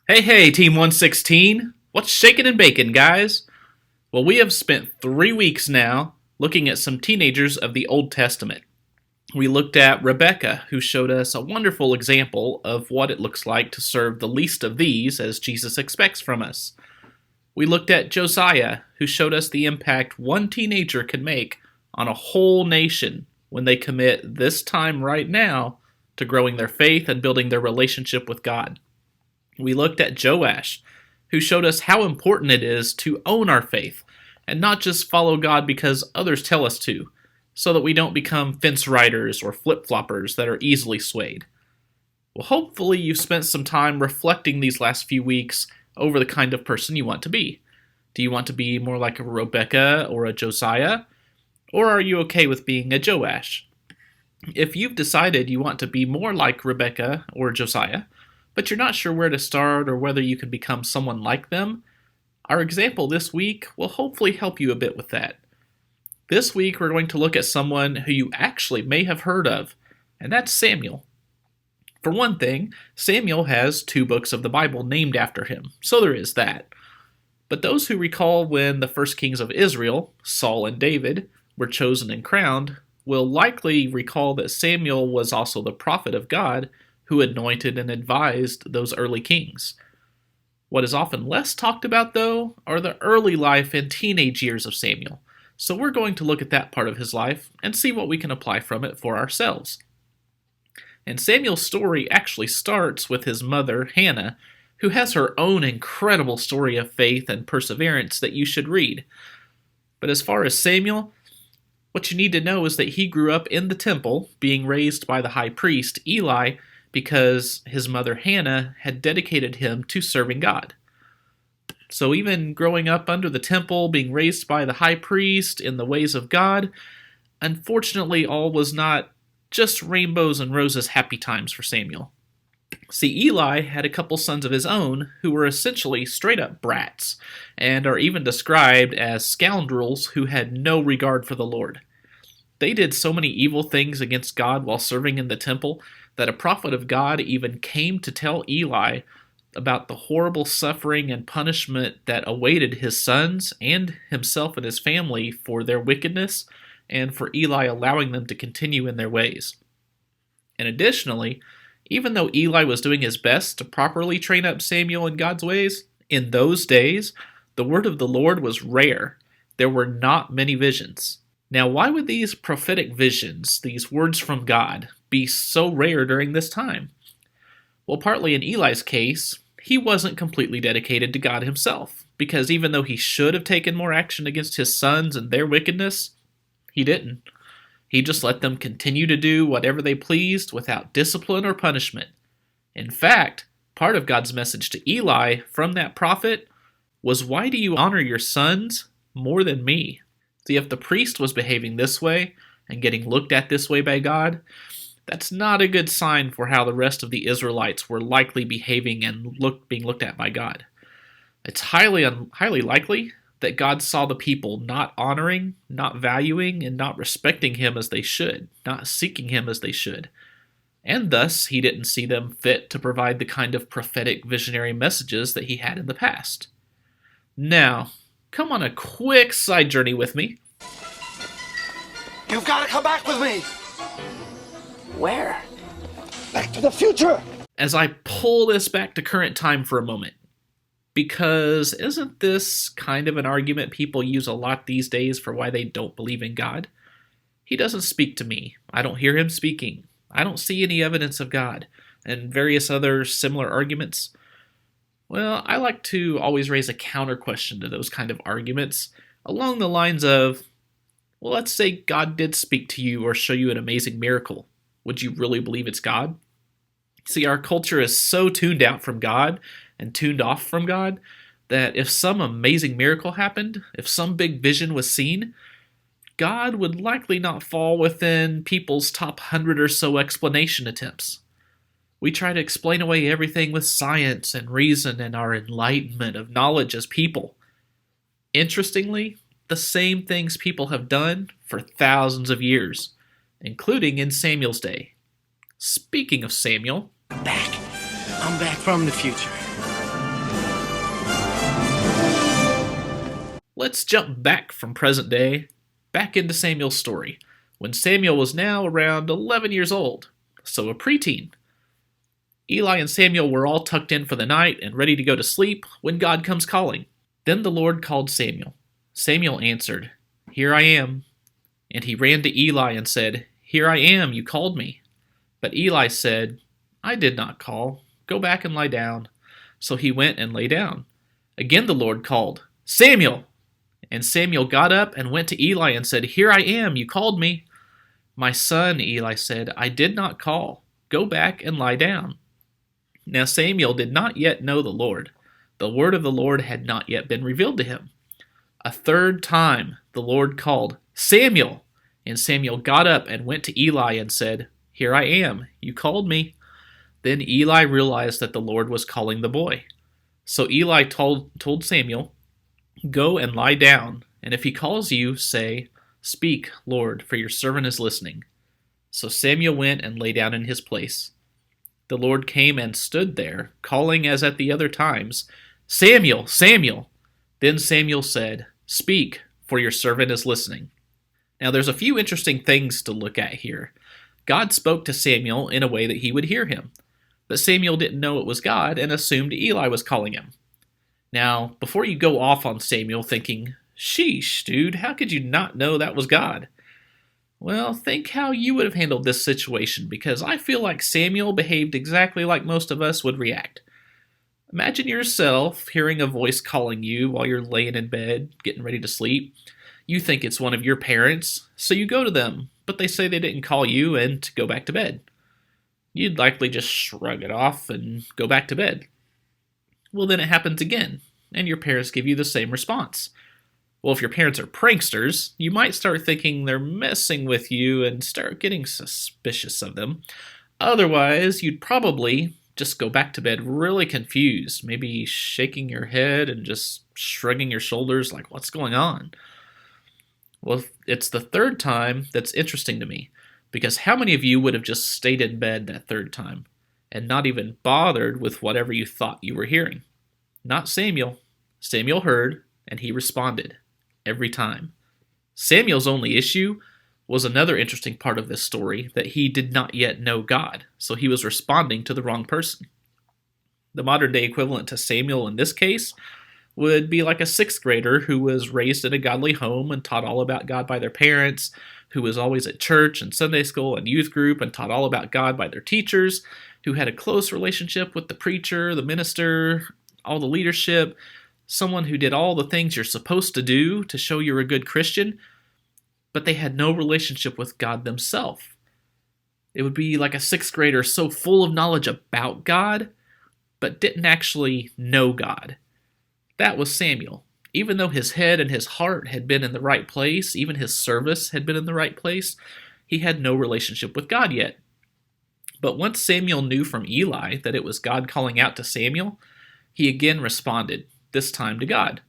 Hey, Team 116. What's shaking and baking, guys? Well, we have spent 3 weeks now looking at some teenagers of the Old Testament. We looked at Rebecca, who showed us a wonderful example of what it looks like to serve the least of these as Jesus expects from us. We looked at Josiah, who showed us the impact one teenager can make on a whole nation when they commit this time right now to growing their faith and building their relationship with God. We looked at Joash, who showed us how important it is to own our faith and not just follow God because others tell us to, so that we don't become fence riders or flip floppers that are easily swayed. Well, hopefully, you've spent some time reflecting these last few weeks over the kind of person you want to be. Do you want to be more like a Rebecca or a Josiah? Or are you okay with being a Joash? If you've decided you want to be more like Rebecca or Josiah, but you're not sure where to start or whether you can become someone like them, our example this week will hopefully help you a bit with that. This week we're going to look at someone who you actually may have heard of, and that's Samuel. For one thing, Samuel has 2 books of the Bible named after him, so there is that. But those who recall when the first kings of Israel, Saul and David, were chosen and crowned, will likely recall that Samuel was also the prophet of God who anointed and advised those early kings. What is often less talked about, though, are the early life and teenage years of Samuel, so we're going to look at that part of his life and see what we can apply from it for ourselves. And Samuel's story actually starts with his mother, Hannah, who has her own incredible story of faith and perseverance that you should read. But as far as Samuel, what you need to know is that he grew up in the temple, being raised by the high priest, Eli, because his mother Hannah had dedicated him to serving God. So even growing up under the temple, being raised by the high priest in the ways of God, unfortunately all was not just rainbows and roses happy times for Samuel. See, Eli had a couple sons of his own who were essentially straight up brats, and are even described as scoundrels who had no regard for the Lord. They did so many evil things against God while serving in the temple that a prophet of God even came to tell Eli about the horrible suffering and punishment that awaited his sons and himself and his family for their wickedness and for Eli allowing them to continue in their ways. And additionally, even though Eli was doing his best to properly train up Samuel in God's ways, in those days, the word of the Lord was rare. There were not many visions. Now, why would these prophetic visions, these words from God, be so rare during this time? Well, partly in Eli's case, he wasn't completely dedicated to God himself, because even though he should have taken more action against his sons and their wickedness, he didn't. He just let them continue to do whatever they pleased without discipline or punishment. In fact, part of God's message to Eli from that prophet was, "Why do you honor your sons more than me?" See, if the priest was behaving this way and getting looked at this way by God, that's not a good sign for how the rest of the Israelites were likely behaving and being looked at by God. It's highly likely that God saw the people not honoring, not valuing, and not respecting him as they should, not seeking him as they should. And thus, he didn't see them fit to provide the kind of prophetic visionary messages that he had in the past. Now, come on a quick side journey with me. You've got to come back with me! Where? Back to the future! As I pull this back to current time for a moment. Because isn't this kind of an argument people use a lot these days for why they don't believe in God? He doesn't speak to me. I don't hear him speaking. I don't see any evidence of God. And various other similar arguments. Well, I like to always raise a counter question to those kind of arguments, along the lines of, well, let's say God did speak to you or show you an amazing miracle. Would you really believe it's God? See, our culture is so tuned out from God and tuned off from God that if some amazing miracle happened, if some big vision was seen, God would likely not fall within people's top 100 or so explanation attempts. We try to explain away everything with science and reason and our enlightenment of knowledge as people. Interestingly, the same things people have done for thousands of years, including in Samuel's day. Speaking of Samuel, I'm back. I'm back from the future. Let's jump back from present day, back into Samuel's story, when Samuel was now around 11 years old, so a preteen. Eli and Samuel were all tucked in for the night and ready to go to sleep when God comes calling. Then the Lord called Samuel. Samuel answered, "Here I am." And he ran to Eli and said, "Here I am, you called me." But Eli said, "I did not call. Go back and lie down." So he went and lay down. Again the Lord called, "Samuel!" And Samuel got up and went to Eli and said, "Here I am, you called me." "My son," Eli said, "I did not call. Go back and lie down." Now Samuel did not yet know the Lord. The word of the Lord had not yet been revealed to him. A third time the Lord called, "Samuel!" And Samuel got up and went to Eli and said, "Here I am. You called me." Then Eli realized that the Lord was calling the boy. So Eli told Samuel, "Go and lie down, and if he calls you, say, 'Speak, Lord, for your servant is listening.'" So Samuel went and lay down in his place. The Lord came and stood there, calling as at the other times, "Samuel, Samuel!" Then Samuel said, "Speak, for your servant is listening." Now there's a few interesting things to look at here. God spoke to Samuel in a way that he would hear him, but Samuel didn't know it was God and assumed Eli was calling him. Now, before you go off on Samuel thinking, "Sheesh, dude, how could you not know that was God?" Well, think how you would have handled this situation, because I feel like Samuel behaved exactly like most of us would react. Imagine yourself hearing a voice calling you while you're laying in bed, getting ready to sleep. You think it's one of your parents, so you go to them, but they say they didn't call you and to go back to bed. You'd likely just shrug it off and go back to bed. Well, then it happens again, and your parents give you the same response. Well, if your parents are pranksters, you might start thinking they're messing with you and start getting suspicious of them. Otherwise, you'd probably just go back to bed really confused, maybe shaking your head and just shrugging your shoulders like, what's going on? Well, it's the third time that's interesting to me, because how many of you would have just stayed in bed that third time and not even bothered with whatever you thought you were hearing? Not Samuel. Samuel heard, and he responded. Every time. Samuel's only issue was another interesting part of this story, that he did not yet know God, so he was responding to the wrong person. The modern day equivalent to Samuel in this case would be like a sixth grader who was raised in a godly home and taught all about God by their parents, who was always at church and Sunday school and youth group and taught all about God by their teachers, who had a close relationship with the preacher, the minister, all the leadership, someone who did all the things you're supposed to do to show you're a good Christian, but they had no relationship with God themselves. It would be like a sixth grader so full of knowledge about God, but didn't actually know God. That was Samuel. Even though his head and his heart had been in the right place, even his service had been in the right place, he had no relationship with God yet. But once Samuel knew from Eli that it was God calling out to Samuel, he again responded, this time to God.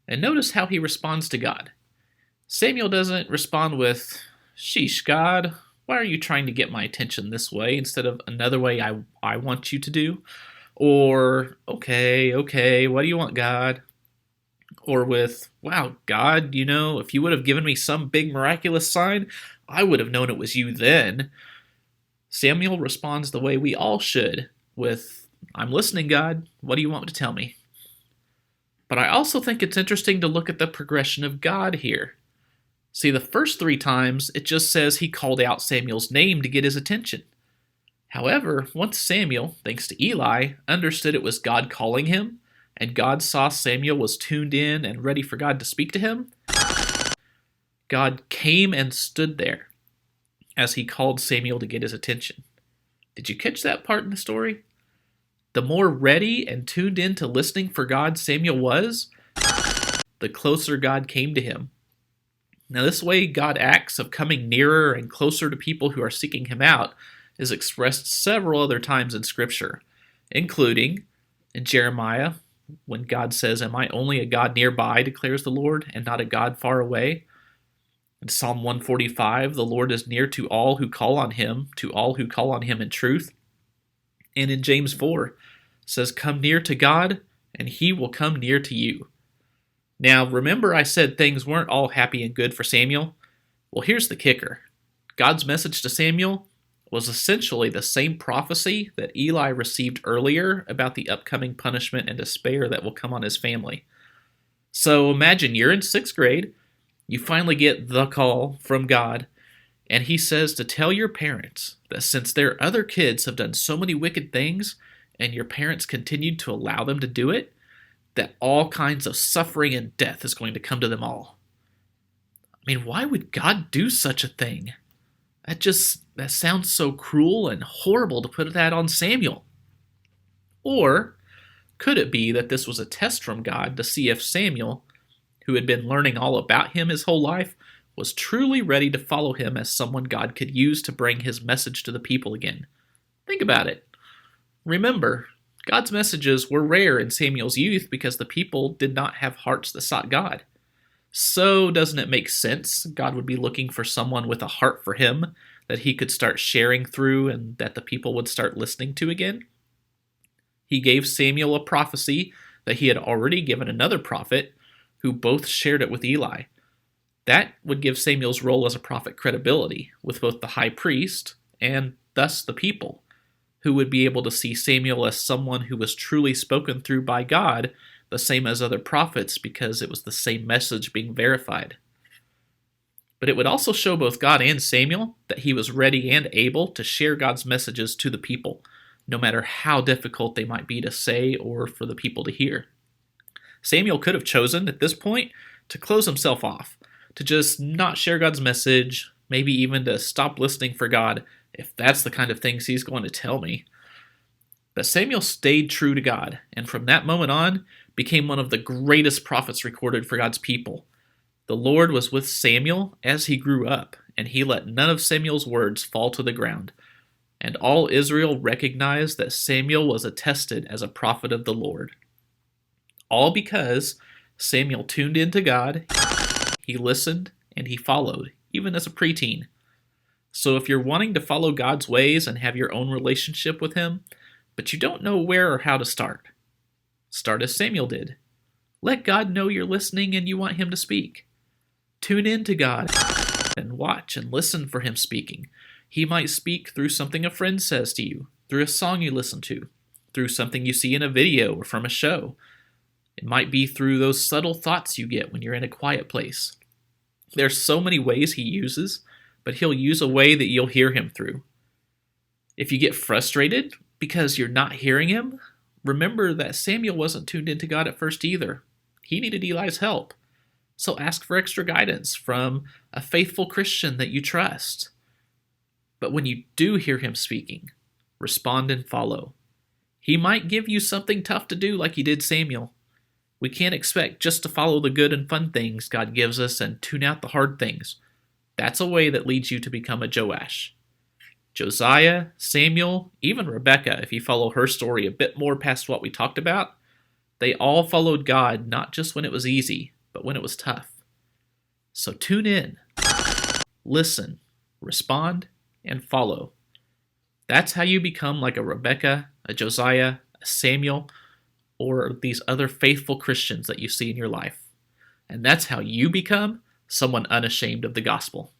And notice how he responds to God. Samuel doesn't respond with, "Sheesh, God, why are you trying to get my attention this way instead of another way I want you to do?" Or, okay, what do you want, God? Or with, "Wow, God, if you would have given me some big miraculous sign, I would have known it was you then." Samuel responds the way we all should, with, "I'm listening, God. What do you want to tell me?" But I also think it's interesting to look at the progression of God here. See, the first 3 times, it just says he called out Samuel's name to get his attention. However, once Samuel, thanks to Eli, understood it was God calling him, and God saw Samuel was tuned in and ready for God to speak to him, God came and stood there as he called Samuel to get his attention. Did you catch that part in the story? The more ready and tuned in to listening for God Samuel was, the closer God came to him. Now, this way God acts of coming nearer and closer to people who are seeking him out is expressed several other times in Scripture, including in Jeremiah, when God says, "Am I only a God nearby, declares the Lord, and not a God far away?" In Psalm 145, the Lord is near to all who call on him in truth. And in James 4, it says, "Come near to God, and he will come near to you." Now, remember I said things weren't all happy and good for Samuel? Well, here's the kicker. God's message to Samuel was essentially the same prophecy that Eli received earlier about the upcoming punishment and despair that will come on his family. So imagine you're in 6th grade, you finally get the call from God, and he says to tell your parents that since their other kids have done so many wicked things, and your parents continued to allow them to do it, that all kinds of suffering and death is going to come to them all. I mean, why would God do such a thing? That sounds so cruel and horrible to put that on Samuel. Or could it be that this was a test from God to see if Samuel, who had been learning all about him his whole life, was truly ready to follow him as someone God could use to bring his message to the people again? Think about it. Remember, God's messages were rare in Samuel's youth because the people did not have hearts that sought God. So doesn't it make sense God would be looking for someone with a heart for him that he could start sharing through and that the people would start listening to again? He gave Samuel a prophecy that he had already given another prophet who both shared it with Eli. That would give Samuel's role as a prophet credibility with both the high priest and thus the people, who would be able to see Samuel as someone who was truly spoken through by God, the same as other prophets, because it was the same message being verified. But it would also show both God and Samuel that he was ready and able to share God's messages to the people, no matter how difficult they might be to say or for the people to hear. Samuel could have chosen, at this point, to close himself off, to just not share God's message, maybe even to stop listening for God, if that's the kind of things he's going to tell me. But Samuel stayed true to God, and from that moment on, became one of the greatest prophets recorded for God's people. The Lord was with Samuel as he grew up, and he let none of Samuel's words fall to the ground. And all Israel recognized that Samuel was attested as a prophet of the Lord. All because Samuel tuned into God, he listened, and he followed, even as a preteen. So if you're wanting to follow God's ways and have your own relationship with him, but you don't know where or how to start as Samuel did. Let God know you're listening and you want him to speak. Tune in to God and watch and listen for him speaking. He might speak through something a friend says to you, through a song you listen to, through something you see in a video or from a show. It might be through those subtle thoughts you get when you're in a quiet place. There's so many ways he uses, but he'll use a way that you'll hear him through. If you get frustrated because you're not hearing him, remember that Samuel wasn't tuned into God at first either. He needed Eli's help. So ask for extra guidance from a faithful Christian that you trust. But when you do hear him speaking, respond and follow. He might give you something tough to do like he did Samuel. We can't expect just to follow the good and fun things God gives us and tune out the hard things. That's a way that leads you to become a Joash. Josiah, Samuel, even Rebecca, if you follow her story a bit more past what we talked about, they all followed God not just when it was easy, but when it was tough. So tune in, listen, respond, and follow. That's how you become like a Rebecca, a Josiah, a Samuel, or these other faithful Christians that you see in your life. And that's how you become someone unashamed of the gospel.